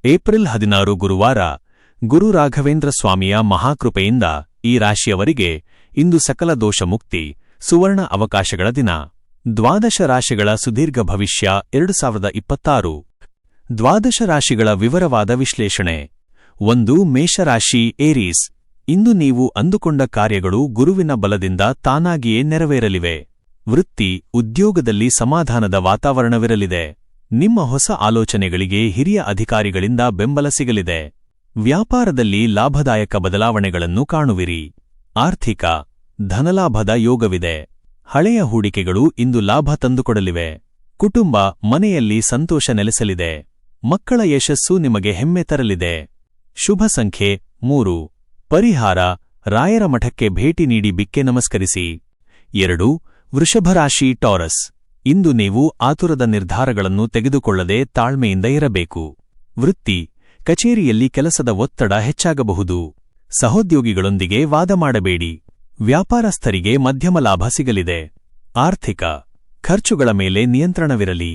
April 16 ಗುರುವಾರ ಗುರು ರಾಘವೇಂದ್ರ ಸ್ವಾಮಿಯ ಮಹಾಕೃಪೆಯಿಂದ ಈ ರಾಶಿಯವರಿಗೆ ಇಂದು ಸಕಲ ದೋಷ ಮುಕ್ತಿ ಸುವರ್ಣ ಅವಕಾಶಗಳ ದಿನ. ದ್ವಾದಶ ರಾಶಿಗಳ ಸುದೀರ್ಘ ಭವಿಷ್ಯ 2026. ದ್ವಾದಶ ರಾಶಿಗಳ ವಿವರವಾದ ವಿಶ್ಲೇಷಣೆ. 1. ಮೇಷರಾಶಿ ಏರೀಸ್. ಇಂದು ನೀವು ಅಂದುಕೊಂಡ ಕಾರ್ಯಗಳು ಗುರುವಿನ ಬಲದಿಂದ ತಾನಾಗಿಯೇ ನೆರವೇರಲಿವೆ. ವೃತ್ತಿ, ಉದ್ಯೋಗದಲ್ಲಿ ಸಮಾಧಾನದ ವಾತಾವರಣವಿರಲಿದೆ. ನಿಮ್ಮ ಹೊಸ ಆಲೋಚನೆಗಳಿಗೆ ಹಿರಿಯ ಅಧಿಕಾರಿಗಳಿಂದ ಬೆಂಬಲ ಸಿಗಲಿದೆ. ವ್ಯಾಪಾರದಲ್ಲಿ ಲಾಭದಾಯಕ ಬದಲಾವಣೆಗಳನ್ನು ಕಾಣುವಿರಿ. ಆರ್ಥಿಕ, ಧನಲಾಭದ ಯೋಗವಿದೆ. ಹಳೆಯ ಹೂಡಿಕೆಗಳು ಇಂದು ಲಾಭ ತಂದುಕೊಡಲಿವೆ. ಕುಟುಂಬ, ಮನೆಯಲ್ಲಿ ಸಂತೋಷ ನೆಲೆಸಲಿದೆ. ಮಕ್ಕಳ ಯಶಸ್ಸು ನಿಮಗೆ ಹೆಮ್ಮೆ ತರಲಿದೆ. ಶುಭ ಸಂಖ್ಯೆ 3. ಪರಿಹಾರ, ರಾಯರ ಮಠಕ್ಕೆ ಭೇಟಿ ನೀಡಿ ಬಿಕ್ಕೆ ನಮಸ್ಕರಿಸಿ. 2. ವೃಷಭರಾಶಿ ಟಾರಸ್. ಇಂದು ನೀವು ಆತುರದ ನಿರ್ಧಾರಗಳನ್ನು ತೆಗೆದುಕೊಳ್ಳದೆ ತಾಳ್ಮೆಯಿಂದ ಇರಬೇಕು. ವೃತ್ತಿ, ಕಚೇರಿಯಲ್ಲಿ ಕೆಲಸದ ಒತ್ತಡ ಹೆಚ್ಚಾಗಬಹುದು. ಸಹೋದ್ಯೋಗಿಗಳೊಂದಿಗೆ ವಾದ ಮಾಡಬೇಡಿ. ವ್ಯಾಪಾರಸ್ಥರಿಗೆ ಮಧ್ಯಮ ಲಾಭ ಸಿಗಲಿದೆ. ಆರ್ಥಿಕ, ಖರ್ಚುಗಳ ಮೇಲೆ ನಿಯಂತ್ರಣವಿರಲಿ.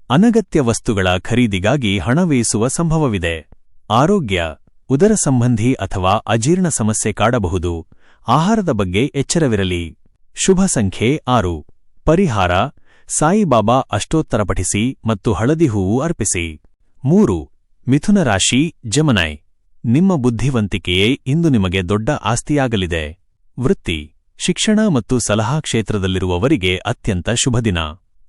ಅನಗತ್ಯ ವಸ್ತುಗಳ ಖರೀದಿಗಾಗಿ ಹಣ ವ್ಯಯಿಸುವ ಸಂಭವವಿದೆ. ಆರೋಗ್ಯ, ಉದರ ಸಂಬಂಧಿ ಅಥವಾ ಅಜೀರ್ಣ ಸಮಸ್ಯೆ ಕಾಡಬಹುದು. ಆಹಾರದ ಬಗ್ಗೆ ಎಚ್ಚರವಿರಲಿ. ಶುಭ ಸಂಖ್ಯೆ 6. ಪರಿಹಾರ, ಸಾಯಿಬಾಬಾ ಅಷ್ಟೋತ್ತರ ಪಠಿಸಿ ಮತ್ತು ಹಳದಿ ಹೂವು ಅರ್ಪಿಸಿ. 3. ಮಿಥುನ ರಾಶಿ ಜೆಮಿನಿ. ನಿಮ್ಮ ಬುದ್ಧಿವಂತಿಕೆಯೇ ಇಂದು ನಿಮಗೆ ದೊಡ್ಡ ಆಸ್ತಿಯಾಗಲಿದೆ. ವೃತ್ತಿ, ಶಿಕ್ಷಣ ಮತ್ತು ಸಲಹಾ ಕ್ಷೇತ್ರದಲ್ಲಿರುವವರಿಗೆ ಅತ್ಯಂತ ಶುಭದಿನ.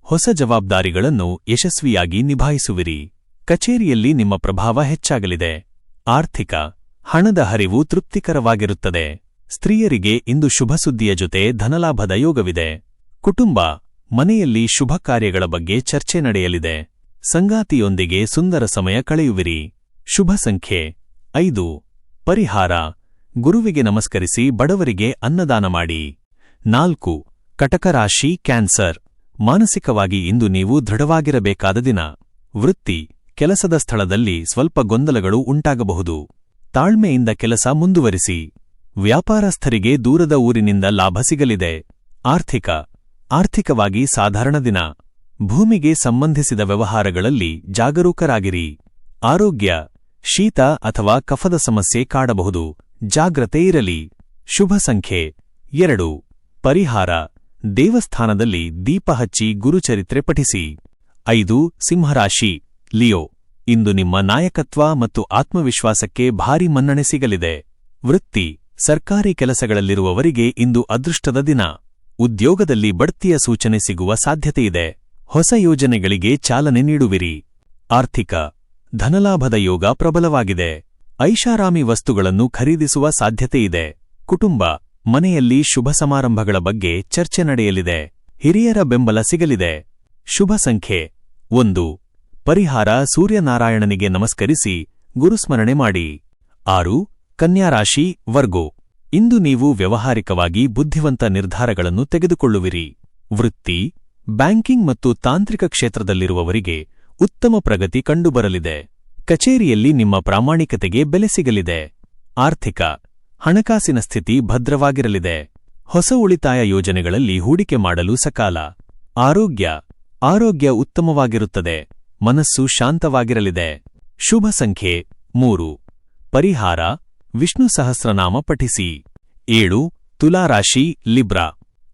ಹೊಸ ಜವಾಬ್ದಾರಿಗಳನ್ನು ಯಶಸ್ವಿಯಾಗಿ ನಿಭಾಯಿಸುವಿರಿ. ಕಚೇರಿಯಲ್ಲಿ ನಿಮ್ಮ ಪ್ರಭಾವ ಹೆಚ್ಚಾಗಲಿದೆ. ಆರ್ಥಿಕ, ಹಣದ ಹರಿವು ತೃಪ್ತಿಕರವಾಗಿರುತ್ತದೆ. ಸ್ತ್ರೀಯರಿಗೆ ಇಂದು ಶುಭ ಸುದ್ದಿಯ ಜೊತೆ ಧನಲಾಭದ ಯೋಗವಿದೆ. ಕುಟುಂಬ, ಮನೆಯಲ್ಲಿ ಶುಭ ಕಾರ್ಯಗಳ ಬಗ್ಗೆ ಚರ್ಚೆ ನಡೆಯಲಿದೆ. ಸಂಗಾತಿಯೊಂದಿಗೆ ಸುಂದರ ಸಮಯ ಕಳೆಯುವಿರಿ. ಶುಭ ಸಂಖ್ಯೆ 5. ಪರಿಹಾರ, ಗುರುವಿಗೆ ನಮಸ್ಕರಿಸಿ ಬಡವರಿಗೆ ಅನ್ನದಾನ ಮಾಡಿ. 4. ಕಟಕ ರಾಶಿ ಕ್ಯಾನ್ಸರ್. ಮಾನಸಿಕವಾಗಿ ಇಂದು ನೀವು ದೃಢವಾಗಿರಬೇಕಾದ ದಿನ. ವೃತ್ತಿ, ಕೆಲಸದ ಸ್ಥಳದಲ್ಲಿ ಸ್ವಲ್ಪ ಗೊಂದಲಗಳು ಉಂಟಾಗಬಹುದು. ತಾಳ್ಮೆಯಿಂದ ಕೆಲಸ ಮುಂದುವರಿಸಿ. ವ್ಯಾಪಾರಸ್ಥರಿಗೆ ದೂರದ ಊರಿನಿಂದ ಲಾಭ ಸಿಗಲಿದೆ. ಆರ್ಥಿಕವಾಗಿ ಸಾಧಾರಣ ದಿನ. ಭೂಮಿಗೆ ಸಂಬಂಧಿಸಿದ ವ್ಯವಹಾರಗಳಲ್ಲಿ ಜಾಗರೂಕರಾಗಿರಿ. ಆರೋಗ್ಯ, ಶೀತ ಅಥವಾ ಕಫದ ಸಮಸ್ಯೆ ಕಾಡಬಹುದು. ಜಾಗ್ರತೆ ಇರಲಿ. ಶುಭ ಸಂಖ್ಯೆ 2. ಪರಿಹಾರ, ದೇವಸ್ಥಾನದಲ್ಲಿ ದೀಪ ಹಚ್ಚಿ ಗುರುಚರಿತ್ರೆ ಪಠಿಸಿ. 5. ಸಿಂಹರಾಶಿ ಲಿಯೋ. ಇಂದು ನಿಮ್ಮ ನಾಯಕತ್ವ ಮತ್ತು ಆತ್ಮವಿಶ್ವಾಸಕ್ಕೆ ಭಾರಿ ಮನ್ನಣೆ ಸಿಗಲಿದೆ. ವೃತ್ತಿ, ಸರ್ಕಾರಿ ಕೆಲಸಗಳಲ್ಲಿರುವವರಿಗೆ ಇಂದು ಅದೃಷ್ಟದ ದಿನ. ಉದ್ಯೋಗದಲ್ಲಿ ಬಡ್ತಿಯ ಸೂಚನೆ ಸಿಗುವ ಸಾಧ್ಯತೆಯಿದೆ. ಹೊಸ ಯೋಜನೆಗಳಿಗೆ ಚಾಲನೆ ನೀಡುವಿರಿ. ಆರ್ಥಿಕ, ಧನಲಾಭದ ಯೋಗ ಪ್ರಬಲವಾಗಿದೆ. ಐಷಾರಾಮಿ ವಸ್ತುಗಳನ್ನು ಖರೀದಿಸುವ ಸಾಧ್ಯತೆಯಿದೆ. ಕುಟುಂಬ, ಮನೆಯಲ್ಲಿ ಶುಭ ಸಮಾರಂಭಗಳ ಬಗ್ಗೆ ಚರ್ಚೆ ನಡೆಯಲಿದೆ. ಹಿರಿಯರ ಬೆಂಬಲ ಸಿಗಲಿದೆ. ಶುಭ ಸಂಖ್ಯೆ 1. ಪರಿಹಾರ, ಸೂರ್ಯನಾರಾಯಣನಿಗೆ ನಮಸ್ಕರಿಸಿ ಗುರುಸ್ಮರಣೆ ಮಾಡಿ. 6. ಕನ್ಯಾರಾಶಿ ವರ್ಗೋ. ಇಂದು ನೀವು ವ್ಯವಹಾರಿಕವಾಗಿ ಬುದ್ಧಿವಂತ ನಿರ್ಧಾರಗಳನ್ನು ತೆಗೆದುಕೊಳ್ಳುವಿರಿ. ವೃತ್ತಿ, ಬ್ಯಾಂಕಿಂಗ್ ಮತ್ತು ತಾಂತ್ರಿಕ ಕ್ಷೇತ್ರದಲ್ಲಿರುವವರಿಗೆ ಉತ್ತಮ ಪ್ರಗತಿ ಕಂಡುಬರಲಿದೆ. ಕಚೇರಿಯಲ್ಲಿ ನಿಮ್ಮ ಪ್ರಾಮಾಣಿಕತೆಗೆ ಬೆಲೆ ಸಿಗಲಿದೆ. ಆರ್ಥಿಕ, ಹಣಕಾಸಿನ ಸ್ಥಿತಿ ಭದ್ರವಾಗಿರಲಿದೆ. ಹೊಸ ಉಳಿತಾಯ ಯೋಜನೆಗಳಲ್ಲಿ ಹೂಡಿಕೆ ಮಾಡಲು ಸಕಾಲ. ಆರೋಗ್ಯ ಉತ್ತಮವಾಗಿರುತ್ತದೆ. ಮನಸ್ಸು ಶಾಂತವಾಗಿರಲಿದೆ. ಶುಭ ಸಂಖ್ಯೆ 3. ಪರಿಹಾರ, ವಿಷ್ಣು ಸಹಸ್ರನಾಮ ಪಠಿಸಿ. 7. ತುಲಾರಾಶಿ ಲಿಬ್ರಾ.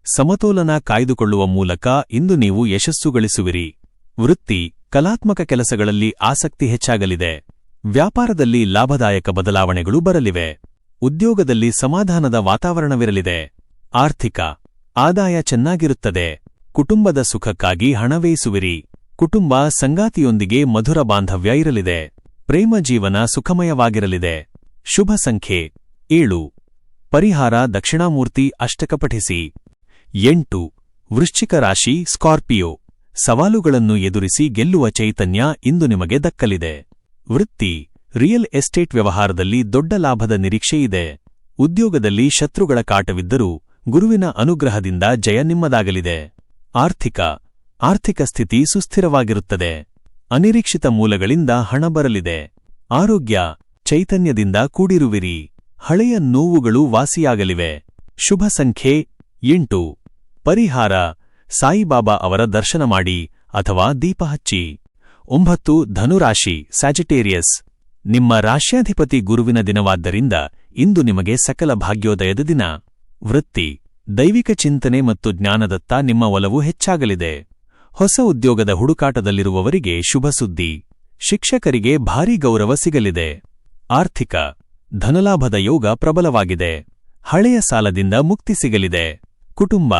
ಸಮತೋಲನ ಕಾಯ್ದುಕೊಳ್ಳುವ ಮೂಲಕ ಇಂದು ನೀವು ಯಶಸ್ಸು ಗಳಿಸುವಿರಿ. ವೃತ್ತಿ, ಕಲಾತ್ಮಕ ಕೆಲಸಗಳಲ್ಲಿ ಆಸಕ್ತಿ ಹೆಚ್ಚಾಗಲಿದೆ. ವ್ಯಾಪಾರದಲ್ಲಿ ಲಾಭದಾಯಕ ಬದಲಾವಣೆಗಳು ಬರಲಿವೆ. ಉದ್ಯೋಗದಲ್ಲಿ ಸಮಾಧಾನದ ವಾತಾವರಣವಿರಲಿದೆ. ಆರ್ಥಿಕ, ಆದಾಯ ಚೆನ್ನಾಗಿರುತ್ತದೆ. ಕುಟುಂಬದ ಸುಖಕ್ಕಾಗಿ ಹಣ ವ್ಯಯಿಸುವಿರಿ. ಕುಟುಂಬ, ಸಂಗಾತಿಯೊಂದಿಗೆ ಮಧುರ ಬಾಂಧವ್ಯ ಇರಲಿದೆ. ಪ್ರೇಮ ಜೀವನ ಸುಖಮಯವಾಗಿರಲಿದೆ. ಶುಭ ಸಂಖ್ಯೆ 7. ಪರಿಹಾರ, ದಕ್ಷಿಣಾಮೂರ್ತಿ ಅಷ್ಟಕ ಪಠಿಸಿ. 8. ವೃಶ್ಚಿಕ ರಾಶಿ ಸ್ಕಾರ್ಪಿಯೋ. ಸವಾಲುಗಳನ್ನು ಎದುರಿಸಿ ಗೆಲ್ಲುವ ಚೈತನ್ಯ ಇಂದು ನಿಮಗೆ ದಕ್ಕಲಿದೆ. ವೃತ್ತಿ, ರಿಯಲ್ ಎಸ್ಟೇಟ್ ವ್ಯವಹಾರದಲ್ಲಿ ದೊಡ್ಡ ಲಾಭದ ನಿರೀಕ್ಷೆಯಿದೆ. ಉದ್ಯೋಗದಲ್ಲಿ ಶತ್ರುಗಳ ಕಾಟವಿದ್ದರೂ ಗುರುವಿನ ಅನುಗ್ರಹದಿಂದ ಜಯ ನಿಮ್ಮದಾಗಲಿದೆ. ಆರ್ಥಿಕ ಸ್ಥಿತಿ ಸುಸ್ಥಿರವಾಗಿರುತ್ತದೆ. ಅನಿರೀಕ್ಷಿತ ಮೂಲಗಳಿಂದ ಹಣ ಬರಲಿದೆ. ಆರೋಗ್ಯ, ಚೈತನ್ಯದಿಂದ ಕೂಡಿರುವಿರಿ. ಹಳೆಯ ನೋವುಗಳು ವಾಸಿಯಾಗಲಿವೆ. ಶುಭ ಸಂಖ್ಯೆ 8. ಪರಿಹಾರ, ಸಾಯಿಬಾಬಾ ಅವರ ದರ್ಶನ ಮಾಡಿ ಅಥವಾ ದೀಪ ಹಚ್ಚಿ. 9. ಧನುರಾಶಿ ಸ್ಯಾಜಿಟೇರಿಯಸ್. ನಿಮ್ಮ ರಾಶ್ಯಾಧಿಪತಿ ಗುರುವಿನ ದಿನವಾದ್ದರಿಂದ ಇಂದು ನಿಮಗೆ ಸಕಲ ಭಾಗ್ಯೋದಯದ ದಿನ. ವೃತ್ತಿ, ದೈವಿಕ ಚಿಂತನೆ ಮತ್ತು ಜ್ಞಾನದತ್ತ ನಿಮ್ಮ ಒಲವು ಹೆಚ್ಚಾಗಲಿದೆ. ಹೊಸ ಉದ್ಯೋಗದ ಹುಡುಕಾಟದಲ್ಲಿರುವವರಿಗೆ ಶುಭ ಸುದ್ದಿ. ಶಿಕ್ಷಕರಿಗೆ ಭಾರೀ ಗೌರವ ಸಿಗಲಿದೆ. ಆರ್ಥಿಕ, ಧನಲಾಭದ ಯೋಗ ಪ್ರಬಲವಾಗಿದೆ. ಹಳೆಯ ಸಾಲದಿಂದ ಮುಕ್ತಿ ಸಿಗಲಿದೆ. ಕುಟುಂಬ,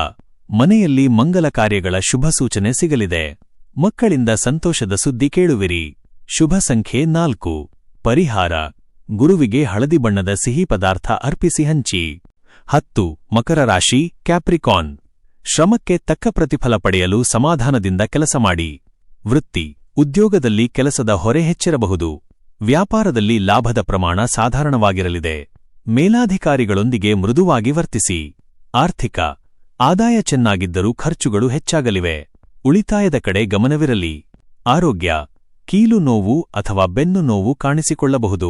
ಮನೆಯಲ್ಲಿ ಮಂಗಲ ಕಾರ್ಯಗಳ ಶುಭ ಸೂಚನೆ ಸಿಗಲಿದೆ. ಮಕ್ಕಳಿಂದ ಸಂತೋಷದ ಸುದ್ದಿ ಕೇಳುವಿರಿ. ಶುಭ ಸಂಖ್ಯೆ 4. ಪರಿಹಾರ, ಗುರುವಿಗೆ ಹಳದಿ ಬಣ್ಣದ ಸಿಹಿ ಪದಾರ್ಥ ಅರ್ಪಿಸಿ ಹಂಚಿ. 10. ಮಕರ ರಾಶಿ, ಕ್ಯಾಪ್ರಿಕಾನ್. ಶ್ರಮಕ್ಕೆ ತಕ್ಕ ಪ್ರತಿಫಲ ಪಡೆಯಲು ಸಮಾಧಾನದಿಂದ ಕೆಲಸ ಮಾಡಿ. ವೃತ್ತಿ, ಉದ್ಯೋಗದಲ್ಲಿ ಕೆಲಸದ ಹೊರೆ ಹೆಚ್ಚಿರಬಹುದು. ವ್ಯಾಪಾರದಲ್ಲಿ ಲಾಭದ ಪ್ರಮಾಣ ಸಾಧಾರಣವಾಗಿರಲಿದೆ. ಮೇಲಾಧಿಕಾರಿಗಳೊಂದಿಗೆ ಮೃದುವಾಗಿ ವರ್ತಿಸಿ. ಆರ್ಥಿಕ, ಆದಾಯ ಚೆನ್ನಾಗಿದ್ದರೂ ಖರ್ಚುಗಳು ಹೆಚ್ಚಾಗಲಿವೆ. ಉಳಿತಾಯದ ಕಡೆ ಗಮನವಿರಲಿ. ಆರೋಗ್ಯ, ಕೀಲು ನೋವು ಅಥವಾ ಬೆನ್ನು ನೋವು ಕಾಣಿಸಿಕೊಳ್ಳಬಹುದು.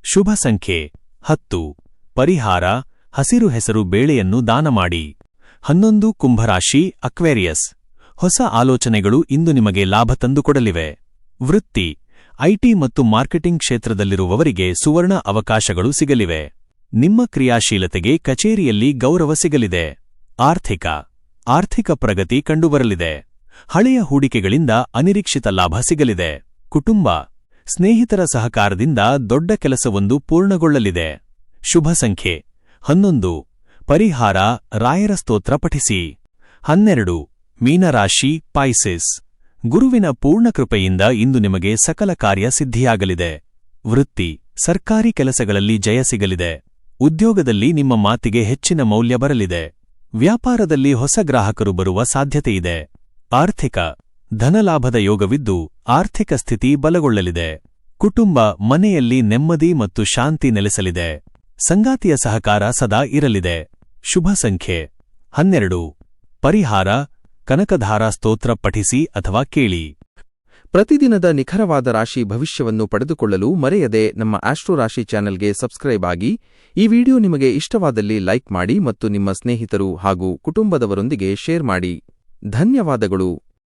ಶುಭ ಸಂಖ್ಯೆ 10. ಪರಿಹಾರ, ಹಸಿರು ಹೆಸರು ಬೇಳೆಯನ್ನು ದಾನ ಮಾಡಿ. 11. ಕುಂಭರಾಶಿ, ಅಕ್ವೇರಿಯಸ್. ಹೊಸ ಆಲೋಚನೆಗಳು ಇಂದು ನಿಮಗೆ ಲಾಭ ತಂದುಕೊಡಲಿವೆ. ವೃತ್ತಿ, ಐಟಿ ಮತ್ತು ಮಾರ್ಕೆಟಿಂಗ್ ಕ್ಷೇತ್ರದಲ್ಲಿರುವವರಿಗೆ ಸುವರ್ಣ ಅವಕಾಶಗಳು ಸಿಗಲಿವೆ. ನಿಮ್ಮ ಕ್ರಿಯಾಶೀಲತೆಗೆ ಕಚೇರಿಯಲ್ಲಿ ಗೌರವ ಸಿಗಲಿದೆ. ಆರ್ಥಿಕ ಪ್ರಗತಿ ಕಂಡುಬರಲಿದೆ. ಹಳೆಯ ಹೂಡಿಕೆಗಳಿಂದ ಅನಿರೀಕ್ಷಿತ ಲಾಭ ಸಿಗಲಿದೆ. ಕುಟುಂಬ, ಸ್ನೇಹಿತರ ಸಹಕಾರದಿಂದ ದೊಡ್ಡ ಕೆಲಸವೊಂದು ಪೂರ್ಣಗೊಳ್ಳಲಿದೆ. ಶುಭ ಸಂಖ್ಯೆ 11. ಪರಿಹಾರ, ರಾಯರ ಸ್ತೋತ್ರ ಪಠಿಸಿ. 12. ಮೀನರಾಶಿ, ಪೈಸಿಸ್. ಗುರುವಿನ ಪೂರ್ಣ ಕೃಪೆಯಿಂದ ಇಂದು ನಿಮಗೆ ಸಕಲ ಕಾರ್ಯ ಸಿದ್ಧಿಯಾಗಲಿದೆ. ವೃತ್ತಿ, ಸರ್ಕಾರಿ ಕೆಲಸಗಳಲ್ಲಿ ಜಯ ಸಿಗಲಿದೆ. ಉದ್ಯೋಗದಲ್ಲಿ ನಿಮ್ಮ ಮಾತಿಗೆ ಹೆಚ್ಚಿನ ಮೌಲ್ಯ ಬರಲಿದೆ. ವ್ಯಾಪಾರದಲ್ಲಿ ಹೊಸ ಗ್ರಾಹಕರು ಬರುವ ಸಾಧ್ಯತೆಯಿದೆ. ಆರ್ಥಿಕ, ಧನಲಾಭದ ಯೋಗವಿದ್ದು ಆರ್ಥಿಕ ಸ್ಥಿತಿ ಬಲಗೊಳ್ಳಲಿದೆ. ಕುಟುಂಬ, ಮನೆಯಲ್ಲಿ ನೆಮ್ಮದಿ ಮತ್ತು ಶಾಂತಿ ನೆಲೆಸಲಿದೆ. ಸಂಗಾತಿಯ ಸಹಕಾರ ಸದಾ ಇರಲಿದೆ. ಶುಭ ಸಂಖ್ಯೆ 12. ಪರಿಹಾರ, ಕನಕಧಾರಾ ಸ್ತೋತ್ರ ಪಠಿಸಿ ಅಥವಾ ಕೇಳಿ. ಪ್ರತಿದಿನದ ನಿಖರವಾದ ರಾಶಿ ಭವಿಷ್ಯವನ್ನು ಪಡೆದುಕೊಳ್ಳಲು ಮರೆಯದೆ ನಮ್ಮ ಆಸ್ಟ್ರೋ ರಾಶಿ ಚಾನೆಲ್ಗೆ ಸಬ್ಸ್ಕ್ರೈಬ್ ಆಗಿ. ಈ ವಿಡಿಯೋ ನಿಮಗೆ ಇಷ್ಟವಾದಲ್ಲಿ ಲೈಕ್ ಮಾಡಿ ಮತ್ತು ನಿಮ್ಮ ಸ್ನೇಹಿತರು ಹಾಗೂ ಕುಟುಂಬದವರೊಂದಿಗೆ ಶೇರ್ ಮಾಡಿ. ಧನ್ಯವಾದಗಳು.